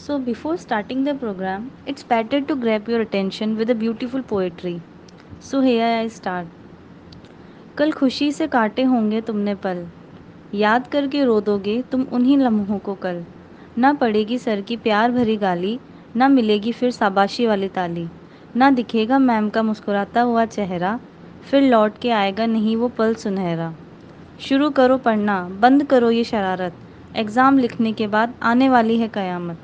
So, before starting the program, it's better to grab your attention with a beautiful poetry. So, here I start. कल खुशी से काटे होंगे तुमने पल, याद करके रो दोगे तुम उन्हीं लम्हों को कल। ना पड़ेगी सर की प्यार भरी गाली, ना मिलेगी फिर शाबाशी वाली ताली, ना दिखेगा मैम का मुस्कुराता हुआ चेहरा, फिर लौट के आएगा नहीं वो पल सुनहरा। शुरू करो पढ़ना, बंद करो ये शरारत, एग्ज़ाम लिखने के बाद आने वाली है क़यामत।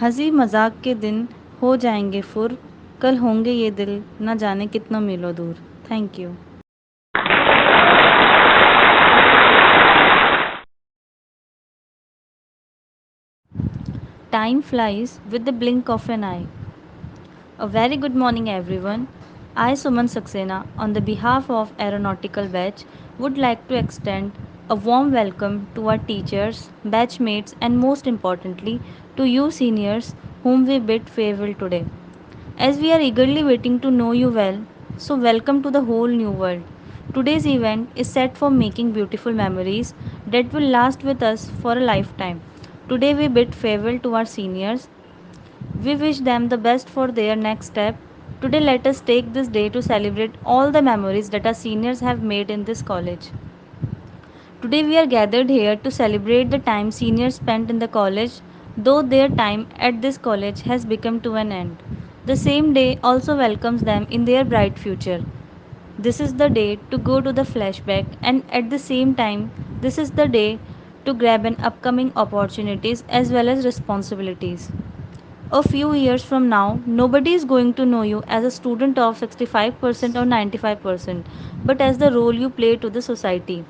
हंसी मजाक के दिन हो जाएंगे फुर, कल होंगे ये दिल न जाने कितनों मीलों दूर। Thank you. Time flies with the blink of an eye. A very good morning, everyone. I, Suman Saxena, on the behalf of Aeronautical Batch, would like to extend a warm welcome to our teachers, batchmates, and most importantly, to you seniors whom we bid farewell today. As we are eagerly waiting to know you well, so welcome to the whole new world. Today's event is set for making beautiful memories that will last with us for a lifetime. Today we bid farewell to our seniors. We wish them the best for their next step. Today let us take this day to celebrate all the memories that our seniors have made in this college. Today we are gathered here to celebrate the time seniors spent in the college, though their time at this college has become to an end. The same day also welcomes them in their bright future. This is the day to go to the flashback, and at the same time this is the day to grab an upcoming opportunities as well as responsibilities. A few years from now, nobody is going to know you as a student of 65% or 95%, but as the role you play to the society.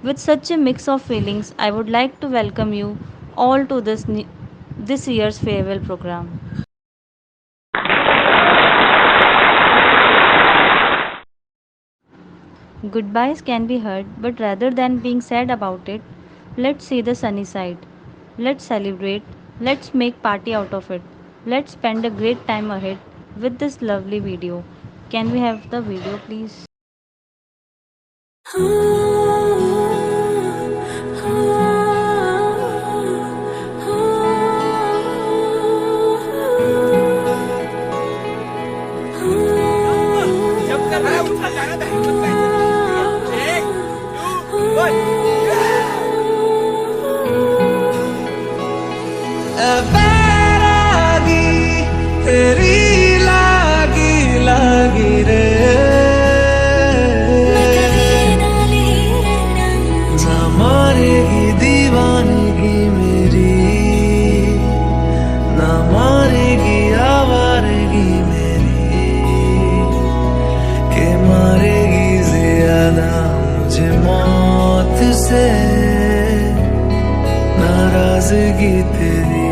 With such a mix of feelings, I would like to welcome you all to this year's farewell program. Goodbyes can be heard, but rather than being sad about it, let's see the sunny side. Let's celebrate. Let's make party out of it. Let's spend a great time ahead with this lovely video. Can we have the video, please? तेरी लागी लागी रे ना मारेगी दीवानगी मेरी, ना मारेगी आवारगी मेरी, के मारेगी ज्यादा मुझे मौत से नाराजगी तेरी।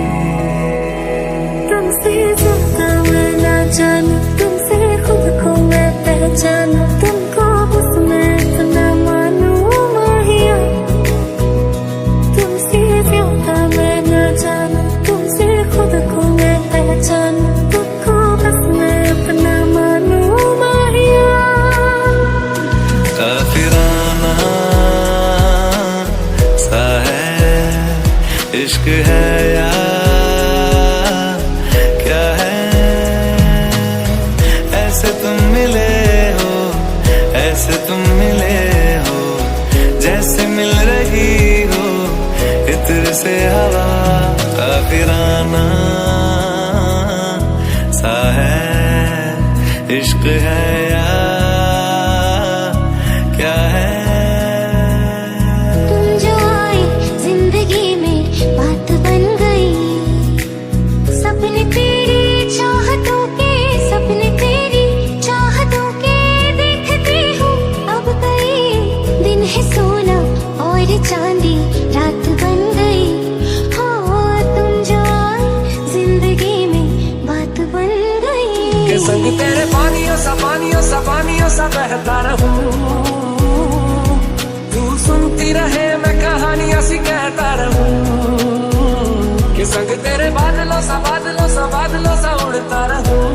जानू तुमसे खुद को मैं पहचानू, तुमको उसमें इतना मानू माहिया, तुमसे ज्यादा मैं न जानू, तुमसे खुद को मैं पहचानू, तुमको बस मैं अपना मानू माहिया। काफिराना सा है इश्क है या तुम मिले हो, जैसे मिल रही हो इत्र से हवा। काफिराना सा है इश्क है या क्या है। तुम जो आई जिंदगी में बात बन गई, सपने तेरी चाहतों के, सपने तेरी चाहतों के देखती हूँ अब कई दिन है सोना और चांदी रात बन गई। हाँ तुम जो आई जिंदगी में बात बन गई। के संग तेरे पानियों सा बहता रहूं, तू सुनती रहे मैं कहानियां सी कहता रहूं, के संग तेरे बादलों सा उड़ता रहूं,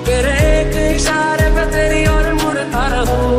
तेरे एक इशारे पे तेरी ओर मुड़ता रहूं।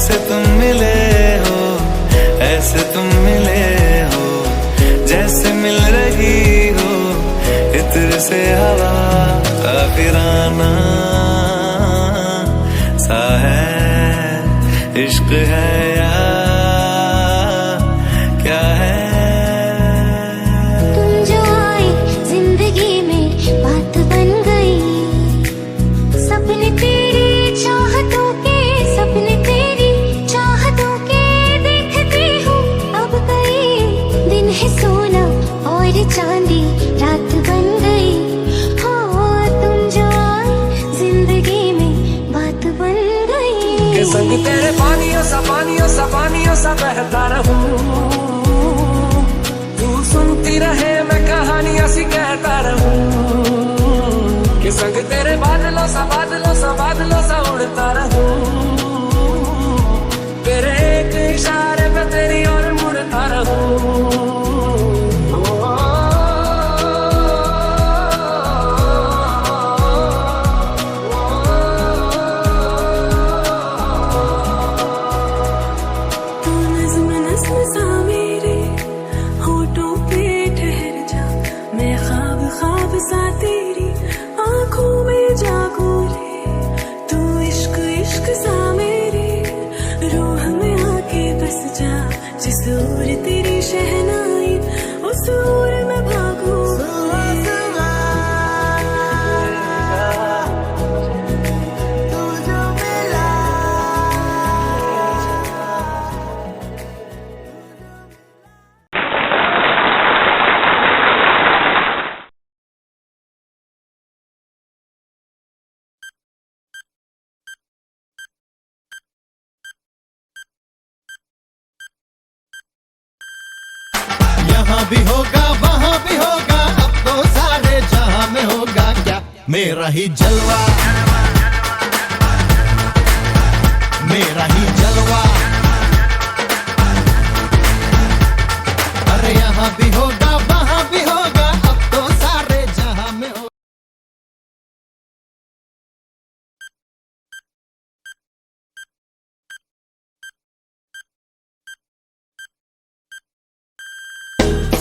ऐसे तुम मिले हो, ऐसे तुम मिले हो, जैसे मिल रही हो इत्र से हवा, काफिराना सा है इश्क है या क्या है। तुम जो आए जिंदगी में बात बन गई, सपने तेरी चाहतों के, सपने तेरी चाहतों के देखती हूँ अब कई दिन है सोना और चांदी रात बन गई। हो तुम जो आए जिंदगी में बात बन गई। के संग तेरे पानियों सा बहता रहूं, तू सुनती रहे मैं कहानियां सी कहता रहूं। के संग तेरे बादलों सा उड़ता रहूं, तेरे एक इशारे पे तेरी ओर मुड़ता रहूं। तेरी शहनाई उस ओर में भागूं। यहाँ भी होगा वहाँ भी होगा, अब तो सारे जहाँ में होगा क्या मेरा ही जलवा, मेरा ही जलवा। अरे यहाँ भी होगा वहाँ भी होगा, अब तो सारे जहाँ में होगा।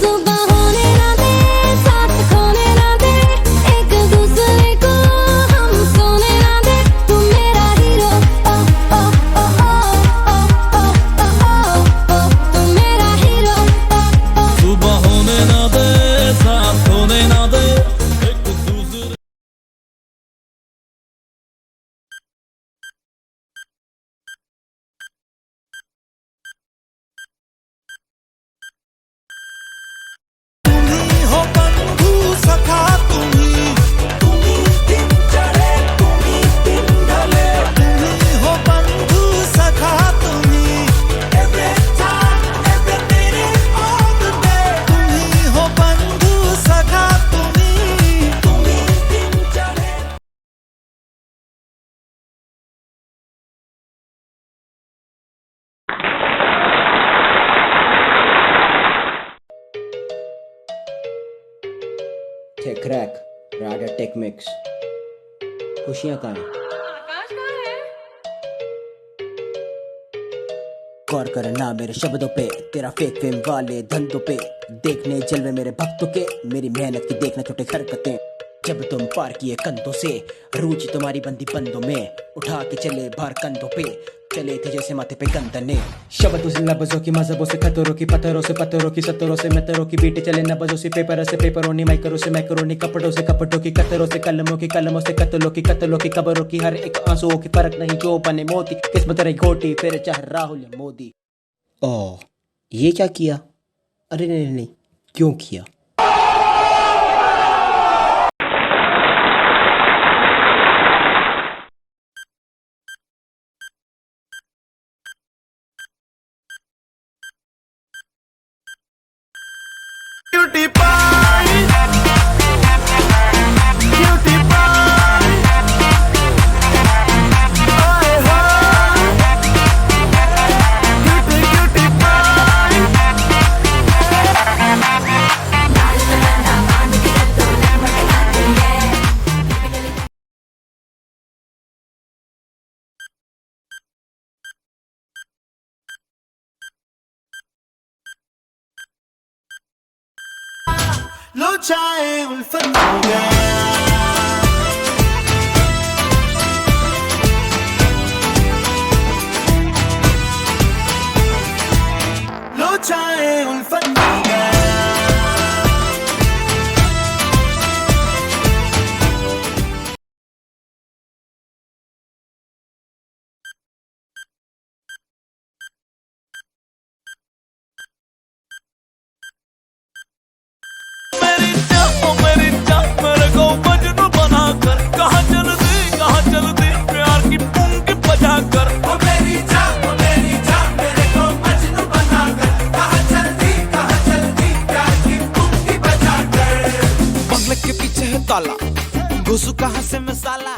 सुबह होने ना दे, साथ खोने ना दे, एक दूसरे को हम सोने ना दे। तू मेरा हीरो ओ ओ ओ ओ ओ ओ ओ, तू मेरा हीरो ओ ओ। सुबह होने ना दे, साथ होने ना दे, एक दूसरे हो बंधु सखा तुम्ही, दिन चढ़े दिन ढले, हो बंधु सखा तुम्ही, every time every minute of the day, हो बंधु सखा तुम्ही, दिन चढ़े। टेक क्रैक राडा टेक मिक्स। खुशियां कहाँ हैं? गौर करना मेरे शब्दों पे, तेरा फेक फेम वाले धंधों पे, देखने जलवे मेरे भक्तों के, मेरी मेहनत की देखना छोटे हरकतें। जब तुम पार किए कंधों से, रुचि तुम्हारी बंदी बंदों में, उठा के चले भार कंधों पे, चले थे जैसे माथे पे गंदने। शब्द उस लफ्जों की मजहबों से खतरों की, पत्थरों से पत्थरों की, सत्तरों से मेतरों की, बीटे चले नब्जों से पेपर से पेपरों, माइकरों से मैकरों, कपड़ों से कपटों की, कतरों से कलमों की, कलमों से कतलों की, कब्रों की, हर एक आंसुओं की, फर्क नहीं जो बने मोती, किस्मत रही घोटी, फिर चाहे राहुल या मोदी। ओ ये क्या किया? अरे नहीं नहीं, क्यों किया? Cutie pie, cutie pie, oye ho, cutie cutie pie, लो चाहे उल्फत हो गया, लो चाहे उल्फत हो गया। मेरी जान मेरे को मजनू बना कर, कहाँ चल दी प्यार की पुंगी बजा कर। मेरी जान मेरे को मजनू बना कर, कहाँ चल दी प्यार की कुंगी बजा कर। बंगले के पीछे है ताला, घुसू कहाँ से मैं साला।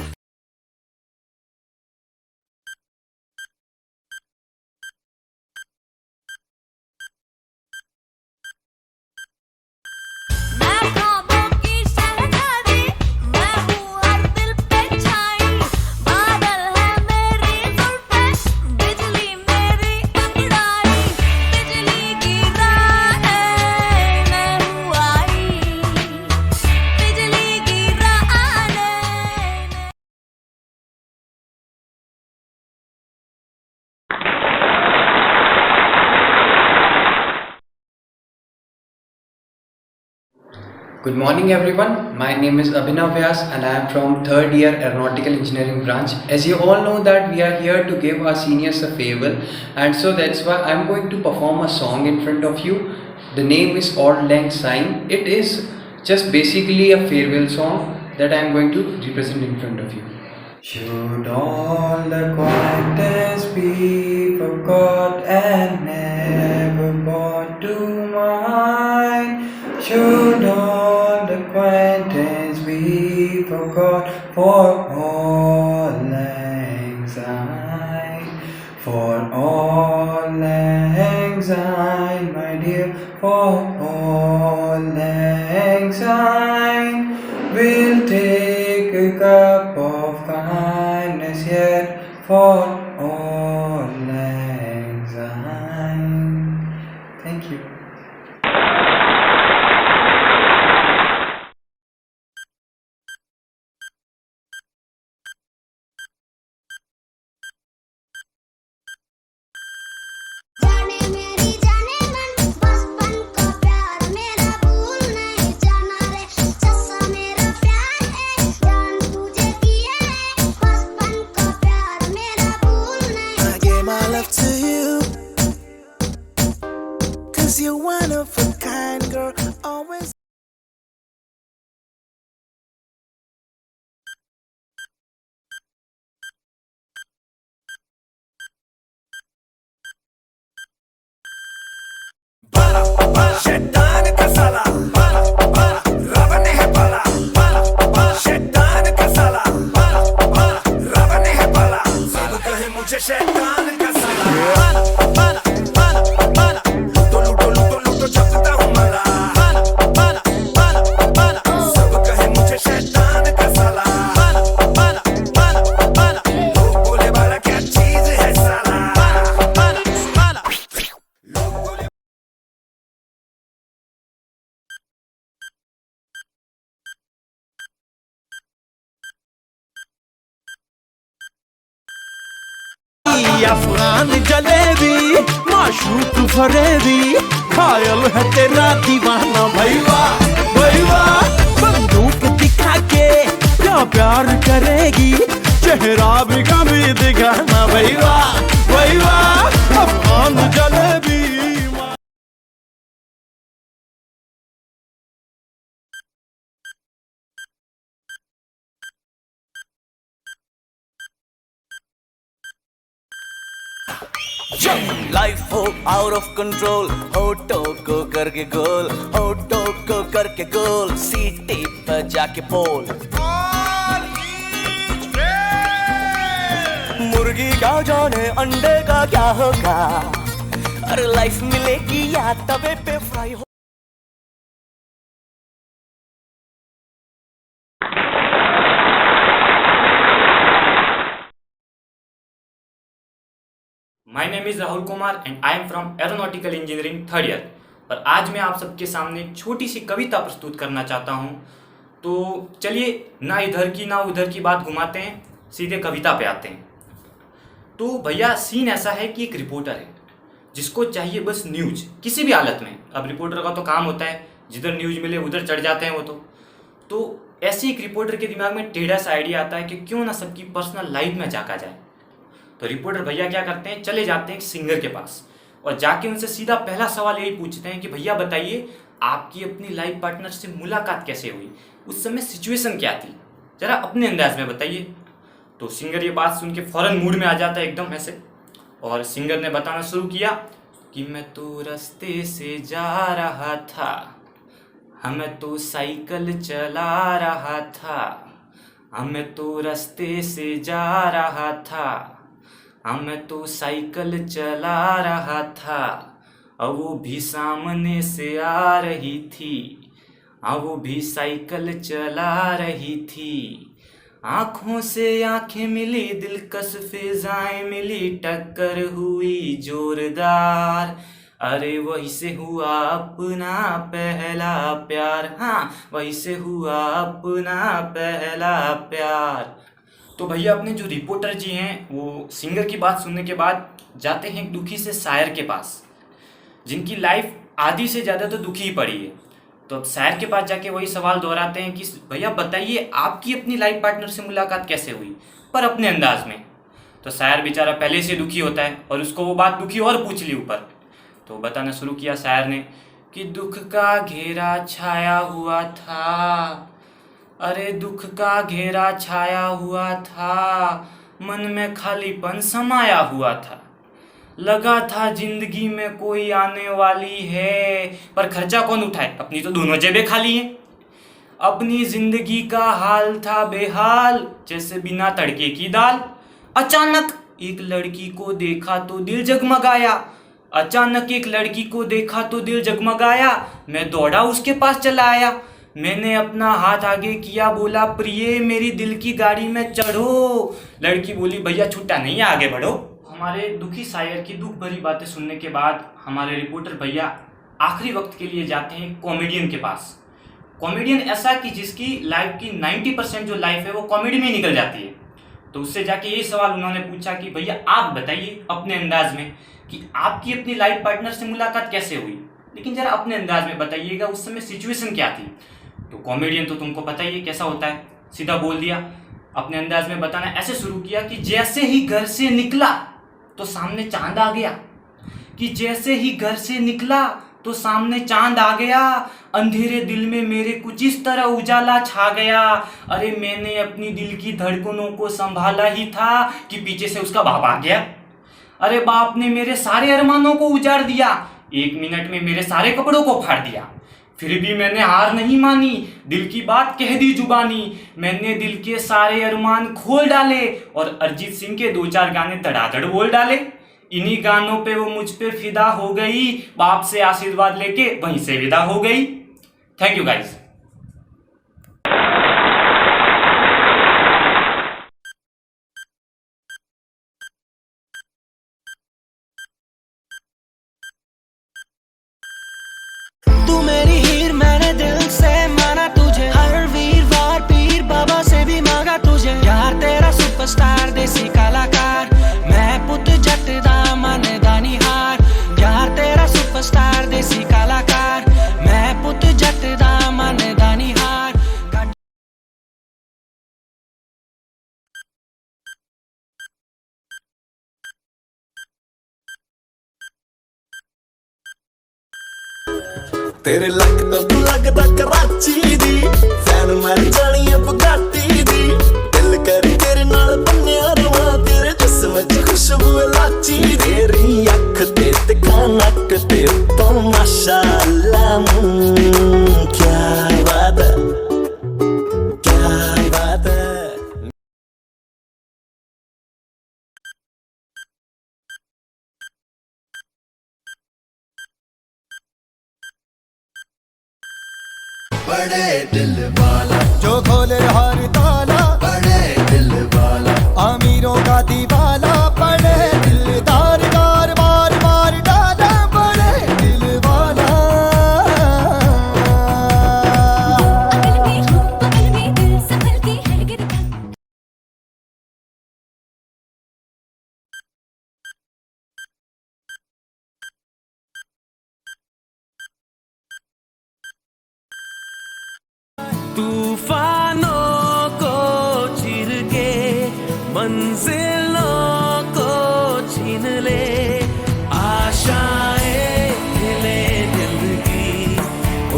मैं ख्वाबों की शहजादी, मैं हूँ हर दिल पे छाई। बादल है मेरी जुल्फें, बिजली मेरी अंगड़ाई। बिजली गिराने मैं हूँ आई, बिजली गिराने। Good morning everyone, my name is Abhinav Vyas and I am from 3rd year Aeronautical Engineering branch. As you all know that we are here to give our seniors a farewell, and so that's why I am going to perform a song in front of you. The name is Auld Lang Syne. It is just basically a farewell song that I am going to represent in front of you. Should all the acquaintance be forgot and never brought to mind? Should all the acquaintance be forgot for all lang syne? For all lang syne, my dear, for all lang syne. We'll take a cup of kindness yet for all lang syne. Thank you. जाने मेरी जाने मन, बचपन का प्यार मेरा भूल नहीं जाना रे। सच्चा मेरा प्यार है, जान तुझे किया है। बचपन का प्यार मेरा भूल नहीं। I gave my love to you, 'cause you're one of a kind girl, always. शैतान का साला, रावण है बाला, शैतान का साला, रावण है बाला। सब कहे मुझे शैतान का साला, तो लूटो छपता हूँ माला। सब कहे मुझे शैतान का साला, लोग बोले वाला क्या चीज है साला। लोग बोले अफगान जलेबी, माशूक फरेबी, घायल है तेरा दीवाना भैया भैया। बंदूक दिखा के क्या प्यार करेगी, चेहरा भी कभी दिखाना भैया भैया। अफगान जलेबी। लाइफ हो आउट ऑफ कंट्रोल, होठों को करके गोल, होठों को करके गोल, सीटी पर जाके बोल। मुर्गी क्या जाने अंडे का क्या होगा, अरे लाइफ मिलेगी या तवे पे फ्राई हो। My name is Rahul Kumar and I am from Aeronautical Engineering 3rd year. और आज मैं आप सबके सामने एक छोटी सी कविता प्रस्तुत करना चाहता हूँ। तो चलिए ना इधर की ना उधर की बात घुमाते हैं, सीधे कविता पे आते हैं। तो भैया सीन ऐसा है कि एक रिपोर्टर है जिसको चाहिए बस न्यूज किसी भी हालत में। अब रिपोर्टर का तो काम होता है जिधर न्यूज मिले उधर चढ़ जाते हैं वो तो ऐसे एक रिपोर्टर के दिमाग में टेढ़ा सा आइडिया आता है कि क्यों ना सबकी पर्सनल लाइफ में झांका जाए। तो रिपोर्टर भैया क्या करते हैं, चले जाते हैं एक सिंगर के पास और जाके उनसे सीधा पहला सवाल यही पूछते हैं कि भैया बताइए आपकी अपनी लाइफ पार्टनर से मुलाकात कैसे हुई, उस समय सिचुएशन क्या थी, जरा अपने अंदाज में बताइए। तो सिंगर ये बात सुन के फौरन मूड में आ जाता है एकदम ऐसे, और सिंगर ने बताना शुरू किया कि मैं तो रास्ते से जा रहा था, मैं तो साइकिल चला रहा था, मैं तो रास्ते से जा रहा था, मैं तो साइकिल चला रहा था, और वो भी सामने से आ रही थी, वो भी साइकिल चला रही थी। आँखों से आँखें मिली, दिलकश फिजाएं मिली, टक्कर हुई जोरदार, अरे वही से हुआ अपना पहला प्यार, हाँ वही से हुआ अपना पहला प्यार। तो भैया अपने जो रिपोर्टर जी हैं वो सिंगर की बात सुनने के बाद जाते हैं एक दुखी से शायर के पास, जिनकी लाइफ आधी से ज़्यादा तो दुखी ही पड़ी है। तो अब शायर के पास जाके वही सवाल दोहराते हैं कि भैया बताइए आपकी अपनी लाइफ पार्टनर से मुलाकात कैसे हुई, पर अपने अंदाज में। तो शायर बेचारा पहले से दुखी होता है और उसको वो बात दुखी और पूछ ली ऊपर। तो बताना शुरू किया शायर ने कि दुख का घेरा छाया हुआ था, अरे दुख का घेरा छाया हुआ था, मन में खालीपन समाया हुआ था, लगा था जिंदगी में कोई आने वाली है, पर खर्चा कौन उठाए, अपनी तो दोनों जेबें खाली हैं। अपनी जिंदगी का हाल था बेहाल, जैसे बिना तड़के की दाल। अचानक एक लड़की को देखा तो दिल जगमगाया, अचानक एक लड़की को देखा तो दिल जगमगाया, मैं दौड़ा उसके पास चला आया, मैंने अपना हाथ आगे किया, बोला प्रिय मेरी दिल की गाड़ी में चढ़ो। लड़की बोली भैया छुट्टा नहीं है, आगे बढ़ो। हमारे दुखी शायर की दुख भरी बातें सुनने के बाद हमारे रिपोर्टर भैया आखिरी वक्त के लिए जाते हैं कॉमेडियन के पास। कॉमेडियन ऐसा कि जिसकी लाइफ की 90% जो लाइफ है वो कॉमेडी में निकल जाती है। तो उससे जाके ये सवाल उन्होंने पूछा कि भैया आप बताइए अपने अंदाज में कि आपकी अपनी लाइफ पार्टनर से मुलाकात कैसे हुई, लेकिन जरा अपने अंदाज में बताइएगा उस समय सिचुएशन क्या थी। तो कॉमेडियन तो तुमको पता ही है कैसा होता है, सीधा बोल दिया, अपने अंदाज में बताना ऐसे शुरू किया कि जैसे ही घर से निकला तो सामने चांद आ गया, कि जैसे ही घर से निकला तो सामने चांद आ गया, अंधेरे दिल में मेरे कुछ इस तरह उजाला छा गया, अरे मैंने अपनी दिल की धड़कनों को संभाला ही था कि पीछे से उसका बाप आ गया। अरे बाप ने मेरे सारे अरमानों को उजाड़ दिया, 1 मिनट में मेरे सारे कपड़ों को फाड़ दिया, फिर भी मैंने हार नहीं मानी, दिल की बात कह दी जुबानी, मैंने दिल के सारे अरमान खोल डाले और अरिजीत सिंह के 2-4 गाने धड़ाधड़ बोल डाले। इन्हीं गानों पे वो मुझ पे फिदा हो गई, बाप से आशीर्वाद लेके वहीं से विदा हो गई। Thank you guys. तू मेरी हीर, मैंने दिल से माना तुझे, हर वीरवार पीर बाबा से भी मांगा तुझे, यार तेरा सुपरस्टार देसी कलाकार, मैं पुत जट दा मन दा निहार, यार तेरा सुपरस्टार देसी कलाकार, मैं पुत जट दा मन दा निहार। तेरे लक तो लगदा कराची दी, फैन मर जानी है बुगाटी दी, दिल कर तेरे नाल बन्निया रवां, तेरे जिस्म च खुशबू लाची दी, तेरी अख ते कानक ते तो माशाअल्लाह, क्या बात है, क्या बात है। बड़े दिल वाला जो खोले हर ताला, बड़े दिल वाला अमीरों का दीवाना, बड़े दिलदार, बार बार मार डाला, बड़े दिल वाला। तूफानों को चीर के मंजिलों को छीन ले, आशाएं हिले दिल की,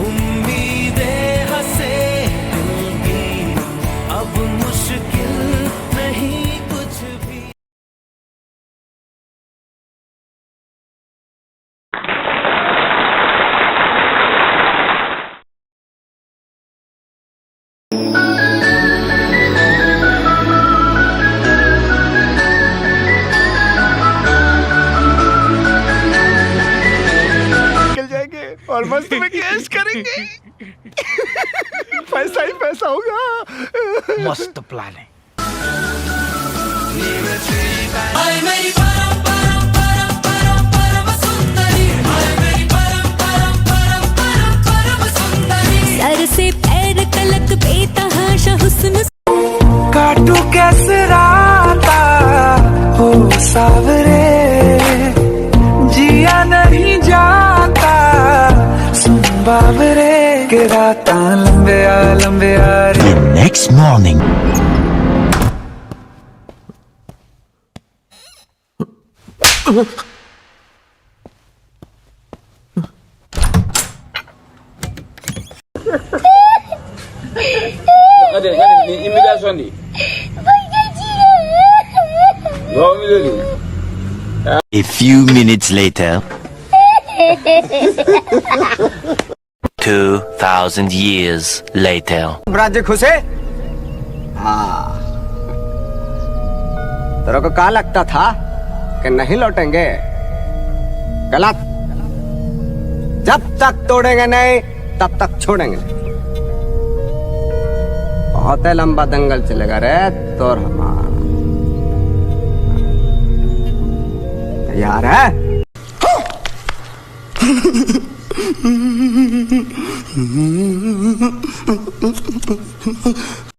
उम्मीदें हंसे दिल की, अब मुश्किल नहीं कुछ भी। निकल जाएंगे और मस्त में कैश करेंगे। पैसा ही पैसा होगा। मस्त प्लान है। सर से पैर तलक बेतहाशा हुस्न काटू कैसे राता हो सावरे, जिया नहीं जाता सुन बावरे के राता लंबे आ रे। Next morning A few minutes later 2000 years later bras खुश है? हाँ। तेरे को क्या लगता था कि नहीं लौटेंगे? गलत। जब तक तोड़ेंगे नहीं तब तक छोड़ेंगे नहीं। बहुत ही लंबा दंगल चलेगा रे तोर हमारा। तैयार है?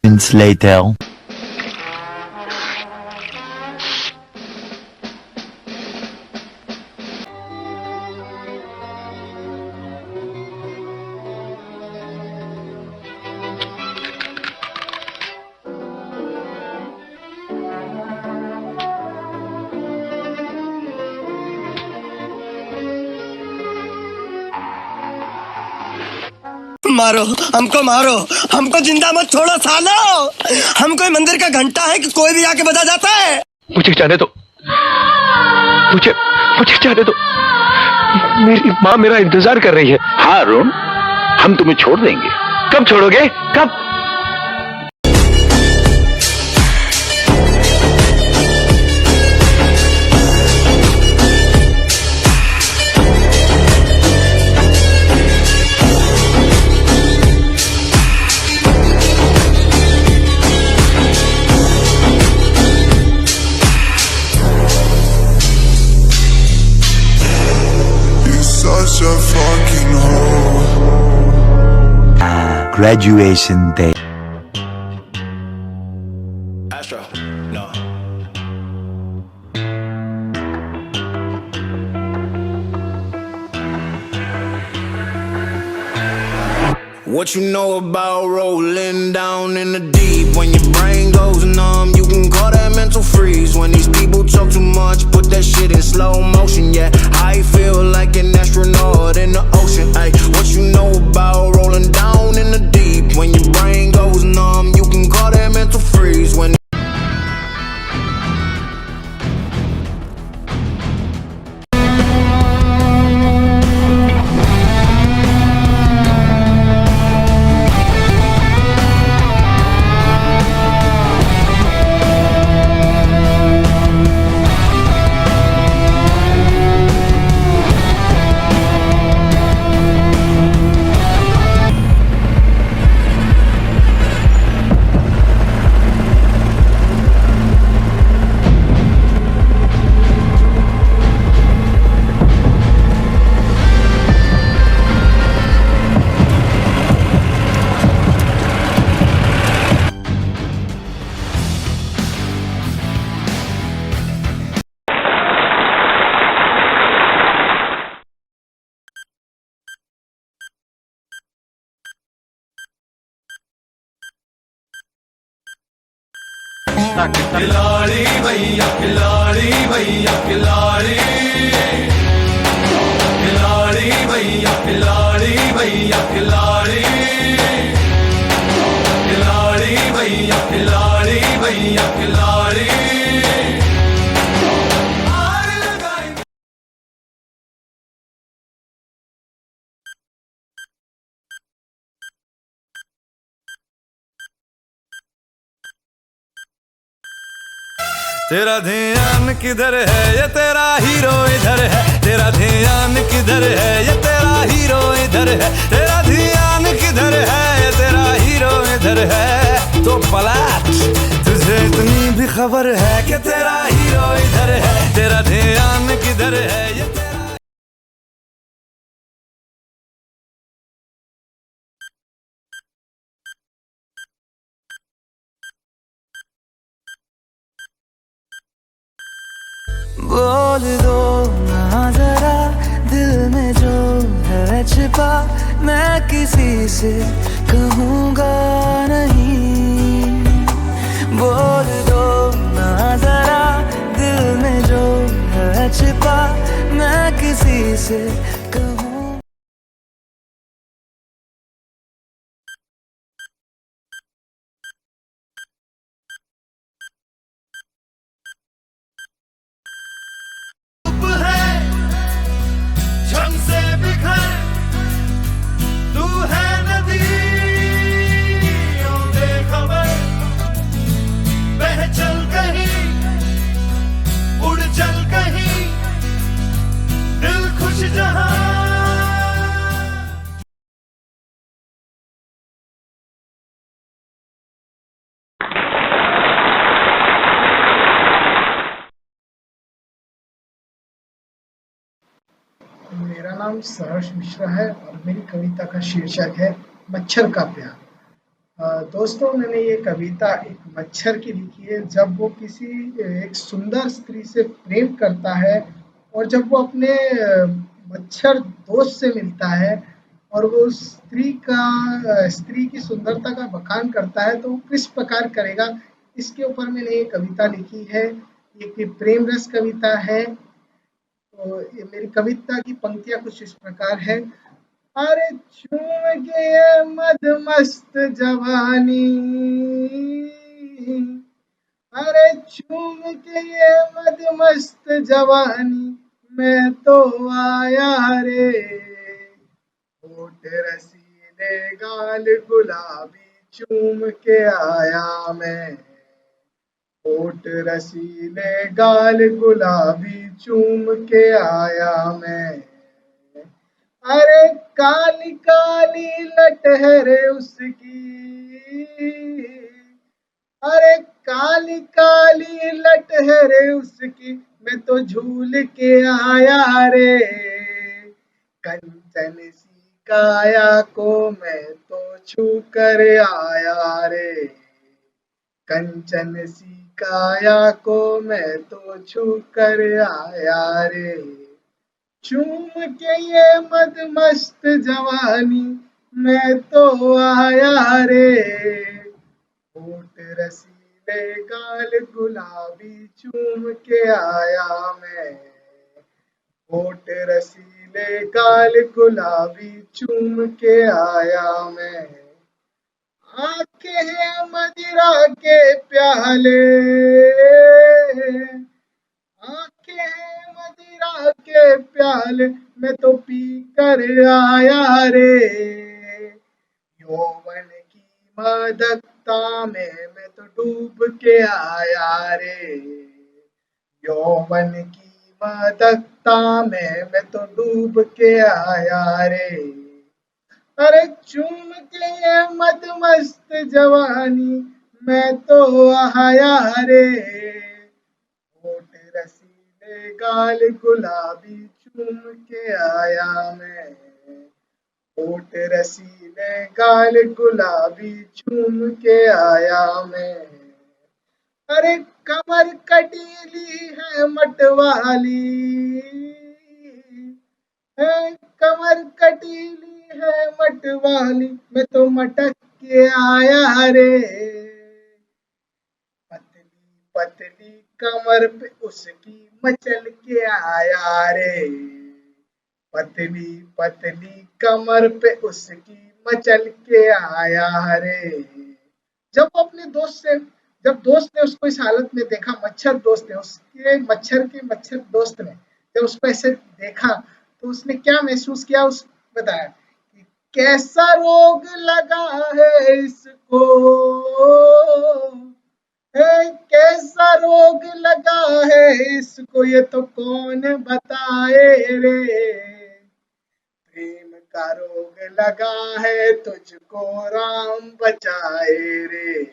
Minutes later मारो हमको, मारो हमको, जिंदा मत छोड़ो सालो। हम कोई मंदिर का घंटा है कि कोई भी आके बजा जाता है? मुझे जाने दो, मुझे जाने दो। मेरी माँ मेरा इंतजार कर रही है। हाँ अरुण, हम तुम्हें छोड़ देंगे। कब छोड़ोगे? कब? graduation day. Astro, no. What you know about rolling down in the deep? When your brain goes numb, you can call that mental freeze. When these people talk too much, put that shit in slow motion. Yeah, I feel like an astronaut in the ocean. Ay, what you know about rolling down in the deep? When your brain goes numb, you can call that mental freeze. When तक खिलाड़ी भैया खिलाड़ी भैया खिलाड़ी खिलाड़ी भैया खिलाड़ी भैया खिलाड़ी खिलाड़ी भैया खिलाड़ी भैया खिलाड़ी तेरा ध्यान किधर है ये तेरा हीरो इधर है तेरा ध्यान किधर है ये तेरा हीरो इधर है तेरा ध्यान किधर है ये तेरा हीरो इधर है तो पलट तुझे इतनी भी खबर है कि तेरा हीरो इधर है तेरा ध्यान किधर है ये तेरा बोल दो ना जरा दिल में जो है छिपा मैं किसी से कहूँगा नहीं बोल दो ना जरा दिल में जो है छिपा मैं किसी से कहूँ झंग से बिखर तू है नदियों बेखबर बह चल कहीं उड़ चल कहीं दिल खुश जहां मेरा नाम सहर्ष मिश्रा है और मेरी कविता का शीर्षक है मच्छर का प्यार। दोस्तों, मैंने ये कविता एक मच्छर की लिखी है। जब वो किसी एक सुंदर स्त्री से प्रेम करता है और जब वो अपने मच्छर दोस्त से मिलता है और वो उस स्त्री की सुंदरता का बखान करता है, तो वो किस प्रकार करेगा, इसके ऊपर मैंने ये कविता लिखी है। ये प्रेम रस कविता है। तो ये मेरी कविता की पंक्तियां कुछ इस प्रकार है। अरे चूम के ये मदमस्त जवानी, अरे चूम के ये मदमस्त जवानी, मैं तो आया रे। होठ रसीले गाल गुलाबी, चूम के आया मैं। होठ रसीले गाल गुलाबी, चूम के आया मैं। अरे काली काली लटहरे उसकी, अरे काली काली लटहरे उसकी, मैं तो झूल के आया रे। कंचन सी काया को मैं तो छू कर आया रे। कंचन सी काया को मैं तो छू कर आया रे। चूम के ये मदमस्त जवानी, मैं तो आया रे। होठ रसीले गाल गुलाबी, चूम के आया मैं। होठ रसीले गाल गुलाबी, चूम के आया मैं। आंखें हैं मदिरा के प्याले, आंखें हैं मदिरा के प्याले, मैं तो पी कर आया रे। यौवन की मादकता में मैं तो डूब के आया रे। यौवन की मादकता में मैं तो डूब के आया रे। अरे चूम के ये मदमस्त जवानी, मैं तो आया रे। होठ रसीले गाल गुलाबी, चूम के आया मैं। होठ रसीले गाल गुलाबी, चूम के आया मैं। अरे कमर कटीली है मतवाली, है कमर कटीली है मतवाली, मैं तो मटक के आया रे। पतली पतली कमर पे उसकी मचल के आया रे, पतली पतली कमर पे उसकी मचल के आया रे। जब वो अपने दोस्त से, जब दोस्त ने उसको इस हालत में देखा, मच्छर दोस्त ने, उसके मच्छर दोस्त ने जब उसको ऐसे देखा तो उसने क्या महसूस किया, उस बताया कि कैसा रोग लगा है इसको, कैसा रोग लगा है इसको, ये तो कौन बताए रे। प्रेम का रोग लगा है तुझको राम बचाए रे,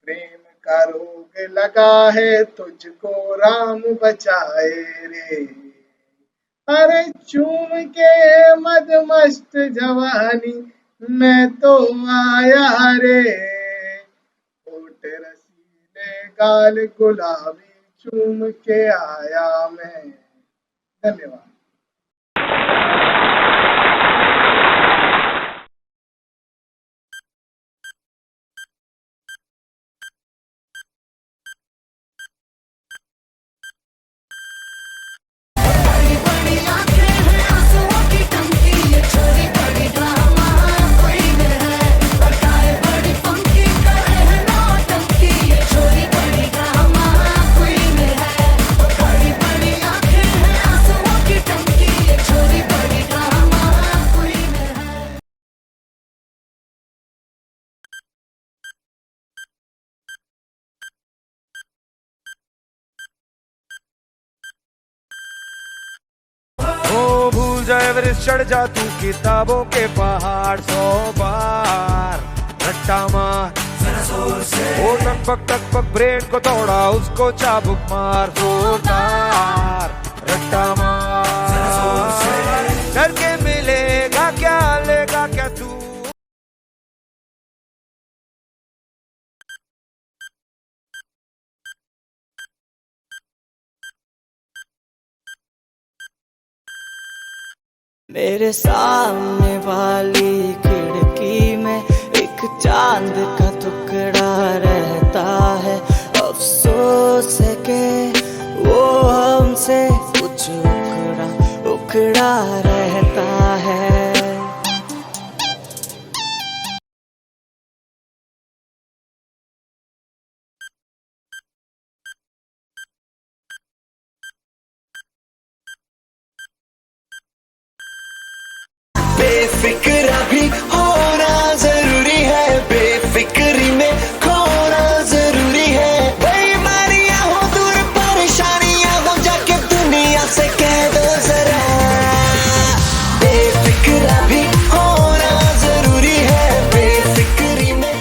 प्रेम का रोग लगा है तुझको राम बचाए रे। अरे चूम के मद मस्त जवानी मैं तो आया रे, होठ रसीले गाल गुलाबी चूम के आया मैं। धन्यवाद। ओ भूल जाए एवरेस्ट चढ़ जा तू किताबों के पहाड़ 100 बार रट्टा मार ओ टक पक ब्रेन को तोड़ा उसको चाबुक मार जोरदार रट्टा मार। डर के मिलेगा क्या लेगा क्या तू। मेरे सामने वाली खिड़की में एक चांद का टुकड़ा रहता है, अफसोस है कि वो हमसे कुछ उखड़ा रहता है। बेफिक्र भी होना जरूरी है, बेफिक्री में खोना जरूरी है। बेईमानियां हो दूर परेशानियां हो जाके दुनिया से कह दो जरा, बेफिक्र भी होना जरूरी है, बेफिक्री में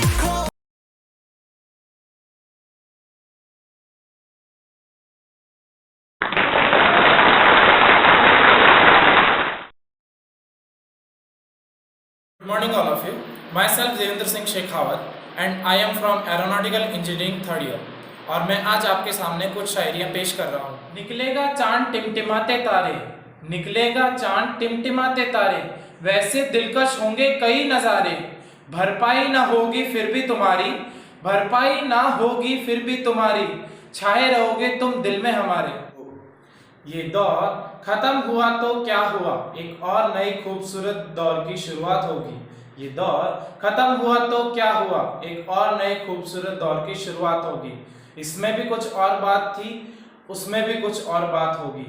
Good morning all of you. Myself Devendra Singh Shekhawat and I am from Aeronautical Engineering 3rd year और मैं आज आपके सामने कुछ शायरियाँ पेश कर रहा हूँ। निकलेगा चांद टिमटिमाते तारे, निकलेगा चांद टिमटिमाते तारे, वैसे दिलकश होंगे कई नज़ारे, भरपाई ना होगी फिर भी तुम्हारी, भरपाई ना होगी फिर भी तुम्हारी, छाए रहोगे तुम दिल में हमारे। ये दौर खत्म हुआ तो क्या हुआ, एक और नई खूबसूरत दौर की शुरुआत होगी। ये दौर खत्म हुआ तो क्या हुआ, एक और नए खूबसूरत दौर की शुरुआत होगी। इसमें भी कुछ और बात थी, उसमें भी कुछ और बात होगी।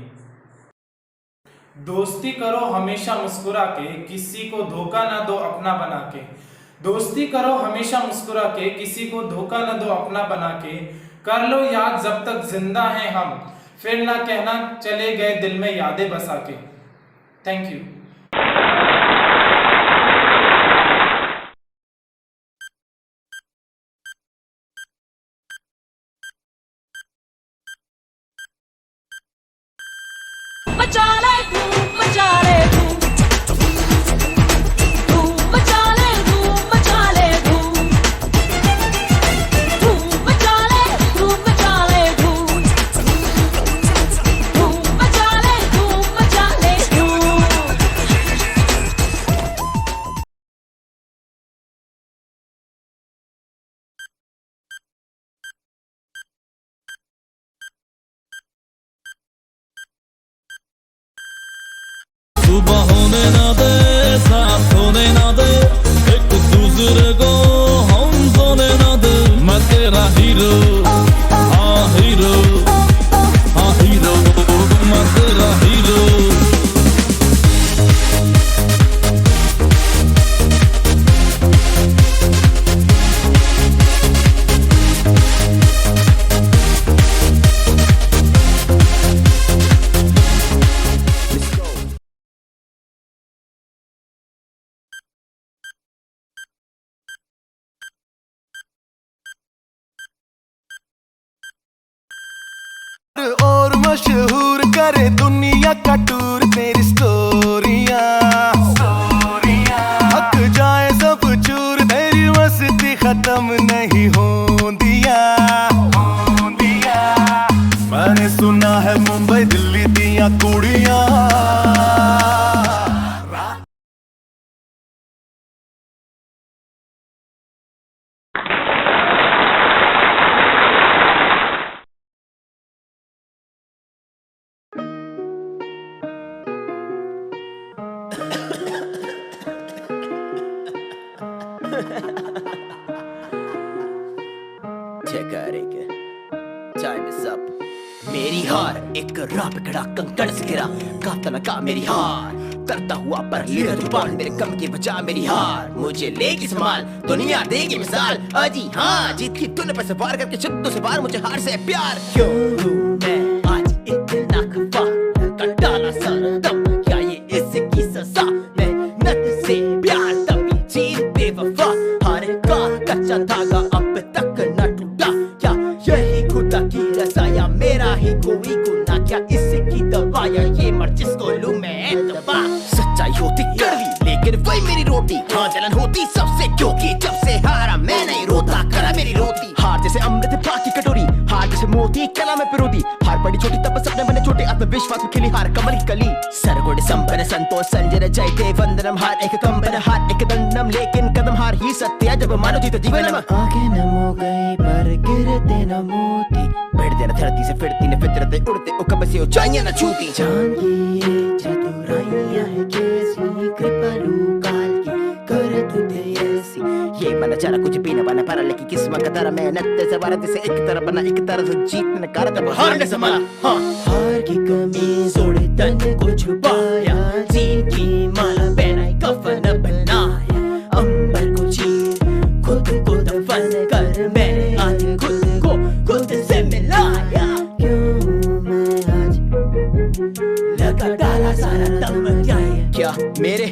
दोस्ती करो हमेशा मुस्कुरा के, किसी को धोखा ना दो अपना बना के। दोस्ती करो हमेशा मुस्कुरा के, किसी को धोखा ना दो अपना बना के। कर लो याद जब तक जिंदा हैं हम, फिर ना कहना चले गए दिल में यादें बसा के। Thank you. मचा ले धूम, मचा ले धूम, धूम मचा ले धूम, मचा ले धूम, धूम मचा ले धूम, मचा ले धूम, धूम मचा ले धूम, मचा ले धूम। सुबह होने ना दे, साथ होने ना दे, एक दूसरे को हम सोने ना दे। मैं तेरा हीरो, हाँ हीरो, हाँ हीरो, मैं तेरा हीरो। और मशहूर करे दुनिया का टूर तेरी स्टोरियां। हक जाए सब चूर, तेरी मस्ती खत्म नहीं होंदिया। मैंने सुना है मुंबई दिल्ली दिया कुड़ियां। Time is up. मेरी हार एक राह पे खड़ा कंकड़ से गिरा, काफता लगा मेरी हार, करता हुआ पर लेगा तूफान, मेरे कम के बचा मेरी हार। मुझे लेगी संभाल, दुनिया देगी मिसाल। अजी हाँ, जीत की तूने पर सवार करके शब्दों से बार, मुझे हार से प्यार। क्यों हूँ मैं आज इतना खफा, कर डाला सारा दम, क्या ये इसकी सजा? मेहनत से प्यार तभी जीत बेवफा, हार का कच्चा धागा अब तक न टूटा। क्या यही खुदा की रजा या मेरा ही कोई गुनाह? क्या इसकी दवा या ये मर जिसको लूं मैं दबा? सच्चाई होती कड़वी लेकिन वही मेरी रोटी, हाँ जलन होती सबसे क्योंकि जब से हारा मैं नहीं रोता, करा मेरी रोटी। हार जैसे अमृत पाकी कटोरी, हार जैसे मोती कला में पिरोती, हार बड़ी छोटी तब सपने बने छोटे, आत्मविश्वास में खिली हार कमल की कली। सरगोड़ संपन्न संतोष संजय जयते वंदनम, हार एक कंपन हार एक दंडम, लेकिन कदम हार ही सत्य जब मानो जीत जीवन। आंखें नम हो गई पर गिरते न मोती, बढ़ते न धरती से फिरती न फितरते उड़ते ओ कब से ऊंचाइयां न छूती। जान की ये चतुराइयां है कैसी, कृपालु काल की कर तुझे ऐसी। ये बना चारा कुछ भी न बना पारा, लेकिन किस्मत का तारा मेहनत से वारत से एक तरफ बना, एक तरफ से जीत न कर तब हार ने संभाला। हाँ हार की कमी सोड़े तन को छुपाया, जीत की माला पहनाई कफन बनाया, अंबर को चीर खुद को दफन कर, मैंने आज खुद को खुद से मिलाया। क्यों मैं आज लगा डाला सारा दम, क्या मेरे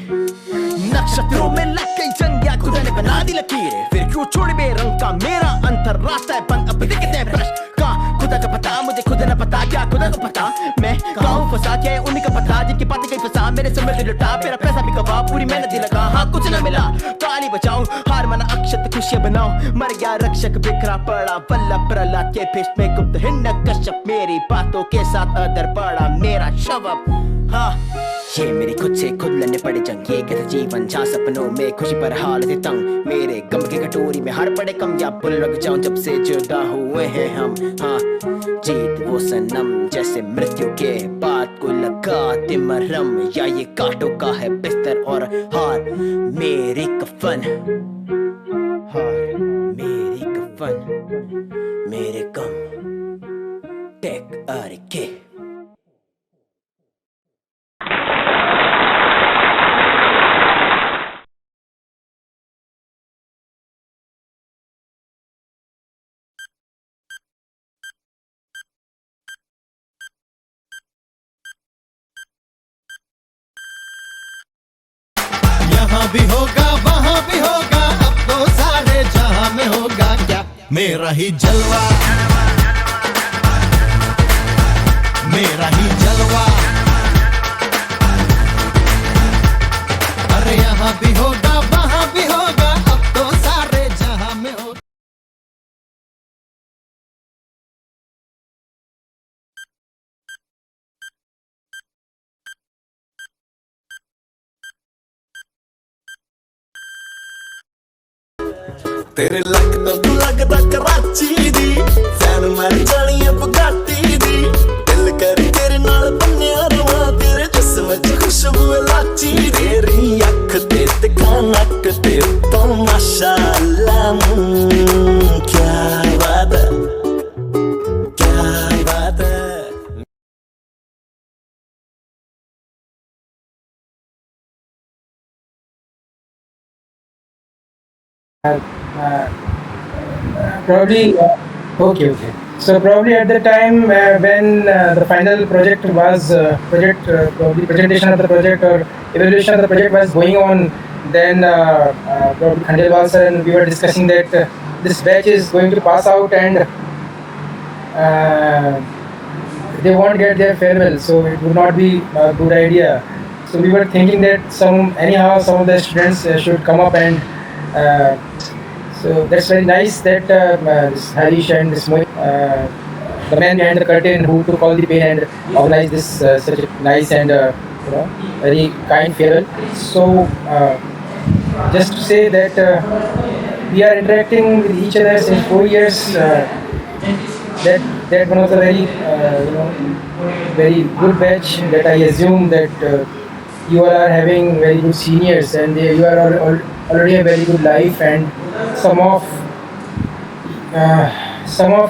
नक्षत्रों में लग गई जंग या खुदा ने बना दी लकीरें? फिर क्यों छोड़ बेरंग का मेरा अंतर रास्ता है बंद, अब दिखते हैं प्रश्न का खुदा का पता, मुझे खुद न पता क्या खुदा को पता। मैं गाँव फंसा क्या है उन्हीं का पता, जिनकी बातें कहीं फंसा, मेरे समय से लुटा, मेरा पैसा भी गवा, पूरी मेहनत लगा, हाँ कुछ न मिला। ताली बजाऊं हार माना अक्षत खुशियां बनाऊं, मर गया रक्षक बिखरा पड़ा, वल्लभ प्रहलाद के फिस्ट में गुप्त हिरण्य कश्यप, मेरी बातों के साथ अदर पड़ा मेरा शवब। हाँ ये मेरी खुद से खुद लड़ने पड़े जंग, ये कैसा जीवन जहाँ सपनों में खुशी पर हाल थे तंग, मेरे गम की कटोरी में हर पड़े कम, या भूल लग जाऊं जब से जुदा हुए हैं हम। हाँ जीत वो सनम जैसे मृत्यु के बाद को लगा तिमरम, या ये कांटों का है बिस्तर और हार मेरी कफन, हार मेरी कफन मेरे गम टेक आर के। यहाँ भी होगा वहाँ भी होगा, अब तो सारे जहां में होगा क्या मेरा ही जलवा, मेरा ही जलवा। अरे यहाँ भी होगा वहाँ भी होगा, अब तो सारे जहां में होगा। तेरे लगदा कराची दी, फैन मर जानी है बुगाटी दी, दिल कर तेरे नाल बन्निया रवां, तेरे जिस्म च खुशबू Probably, okay. So probably at the time when the final project was probably presentation of the project or evaluation of the project was going on, then probably Khandelwal sir and we were discussing that this batch is going to pass out and they won't get their farewell, so it would not be a good idea. So we were thinking that some of the students should come up and so that's very nice that this Harish and this Mohit, the man behind the curtain who took all the pain and organized this such a nice and very kind farewell. So just to say that we are interacting with each other since 4 years. That one of the very good batch that I assume that you all are having very good seniors and you are already a very good life, and some of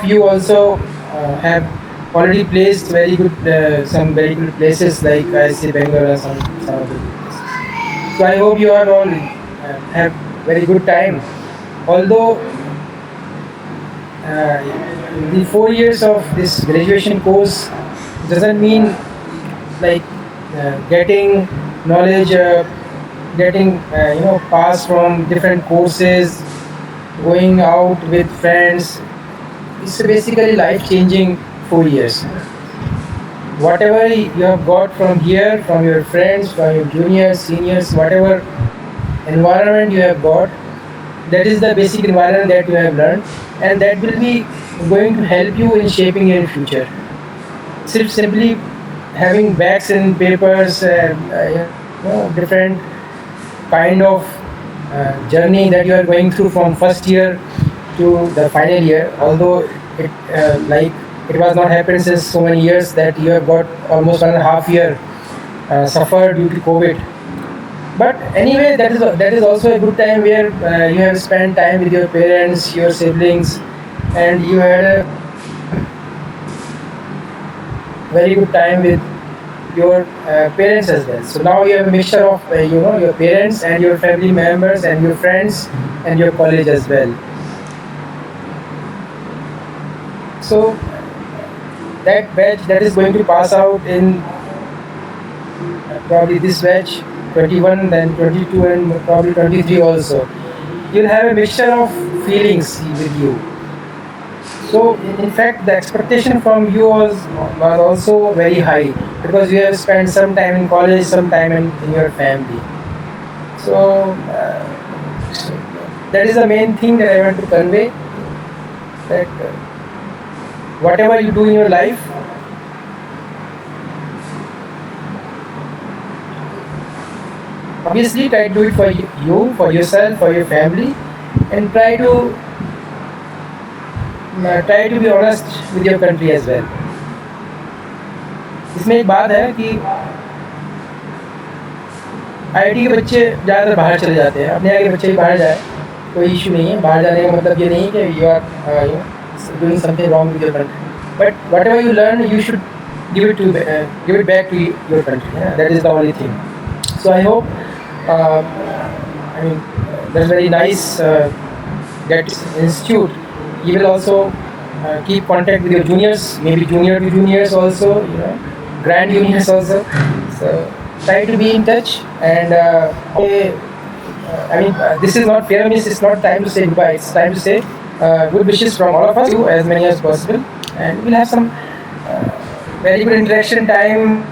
you also have already placed very good some very good places like IC Bangalore and some of the places. So I hope you are all have very good time. Although the 4 years of this graduation course doesn't mean like getting knowledge, getting passed from different courses, going out with friends. It's basically life-changing 4 years. Whatever you have got from here, from your friends, from your juniors, seniors, whatever environment you have got, that is the basic environment that you have learned, and that will be going to help you in shaping your future. Simply having bags and papers, different kind of journey that you are going through from first year to the final year. Although it was not happened since so many years that you have got almost 1.5 year suffered due to COVID. But anyway, that is also a good time where you have spent time with your parents, your siblings, and you had a very good time with your parents as well. So now you have a mixture of your parents and your family members and your friends and your college as well. So that batch that is going to pass out in probably this batch 21, then 22, and probably 23 also. You'll have a mixture of feelings with you. So in fact, the expectation from you was also very high because you have spent some time in college, some time in your family. So that is the main thing that I want to convey. That whatever you do in your life, obviously try to do it for you, for yourself, for your family, and try to be honest with your country as well. इसमें एक बात है कि IIT के बच्चे ज़्यादातर बाहर चले जाते हैं. अपने यहाँ के बच्चे भी बाहर जाए, कोई इशू नहीं है. बाहर जाने का मतलब ये नहीं है कि you are doing something wrong with your country. But whatever you learn, you should give it back to your country. Yeah? That is the only thing. So I hope. That's very nice. That institute. You will also keep contact with your juniors, maybe junior to juniors also, grand juniors also. So try to be in touch. And this is not fair. It's not time to say goodbye. It's time to say good wishes from all of us, to as many as possible. And we'll have some very good interaction time.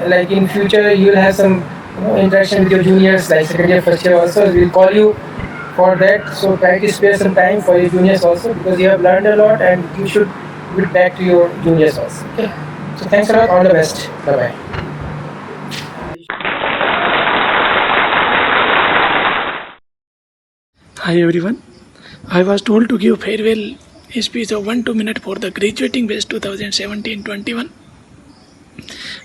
Like in future, you will have some interaction with your juniors, like second year, first year also. We'll call you for that. So try to spare some time for your juniors also, because you have learned a lot and you should give it back to your juniors also. Okay. So thanks a lot. All the best. Bye bye. Hi everyone. I was told to give farewell speech of 1-2 minutes for the graduating batch 2017-21.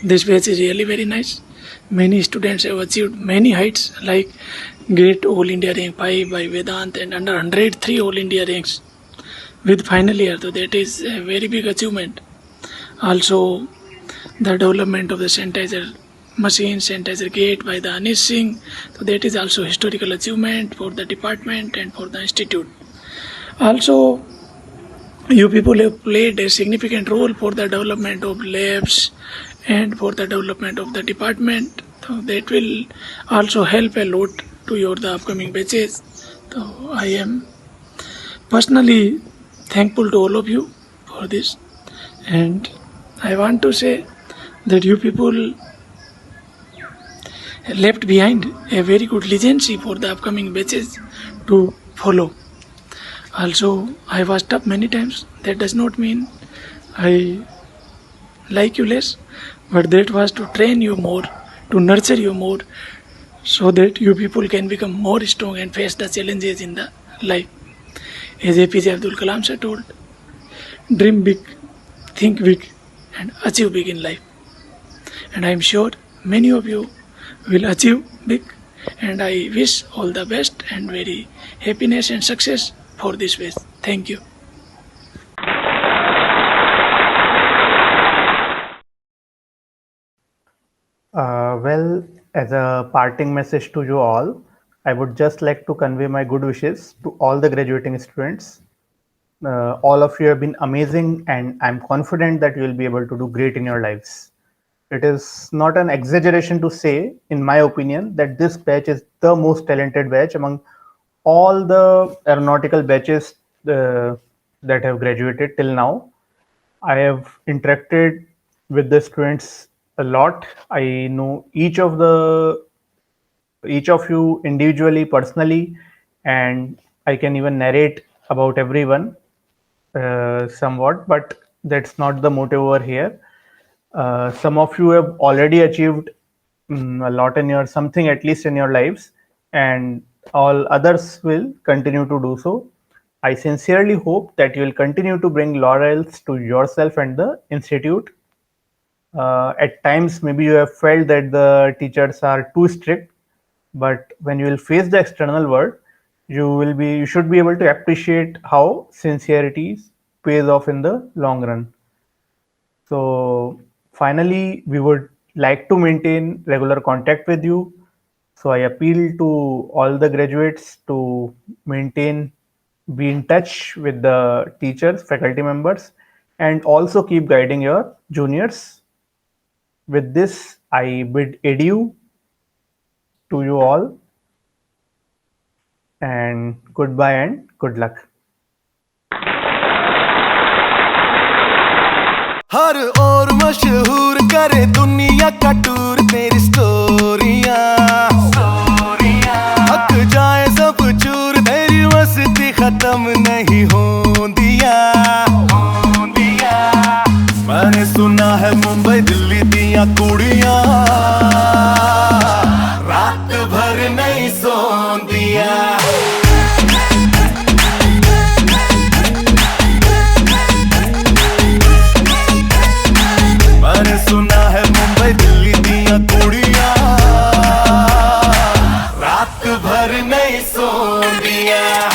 This batch is really very nice. Many students have achieved many heights, like get All India rank 5 by Vedant and under 103 All India ranks with final year. So that is a very big achievement. Also, the development of the sanitizer machine sanitizer gate by the Anish Singh. So that is also historical achievement for the department and for the institute. Also, you people have played a significant role for the development of labs and for the development of the department. So that will also help a lot to the upcoming batches. So I am personally thankful to all of you for this, and I want to say that you people left behind a very good legacy for the upcoming batches to follow. Also, I was tough many times. That does not mean I like you less, but that was to train you more, to nurture you more, so that you people can become more strong and face the challenges in the life. As APJ Abdul Kalam sir told, dream big, think big, and achieve big in life. And I am sure many of you will achieve big, and I wish all the best and very happiness and success for this phase. Thank you. Well, as a parting message to you all, I would just like to convey my good wishes to all the graduating students. All of you have been amazing, and I'm confident that you will be able to do great in your lives. It is not an exaggeration to say, in my opinion, that this batch is the most talented batch among all the aeronautical batches that have graduated till now. I have interacted with the students a lot. I know each of you individually, personally, and I can even narrate about everyone somewhat, but that's not the motive over here. Some of you have already achieved a lot in your something, at least in your lives, and all others will continue to do so. I sincerely hope that you will continue to bring laurels to yourself and the institute. At times, maybe you have felt that the teachers are too strict, but when you will face the external world, you should be able to appreciate how sincerity pays off in the long run. So finally, we would like to maintain regular contact with you. So I appeal to all the graduates to be in touch with the teachers, faculty members, and also keep guiding your juniors. With this, I bid adieu to you all, and goodbye and good luck. हर और मशहूर करे दुनिया का tour तेरी स्टोरियां हक जाए सब चूर तेरी मस्ती खत्म नहीं होंदिया मैंने सुना है मुंबई दिल्ली दिया कुड़ियां रात भर नहीं सोंदिया मैंने सुना है मुंबई दिल्ली दिया कुड़ियां रात भर नहीं सोंदिया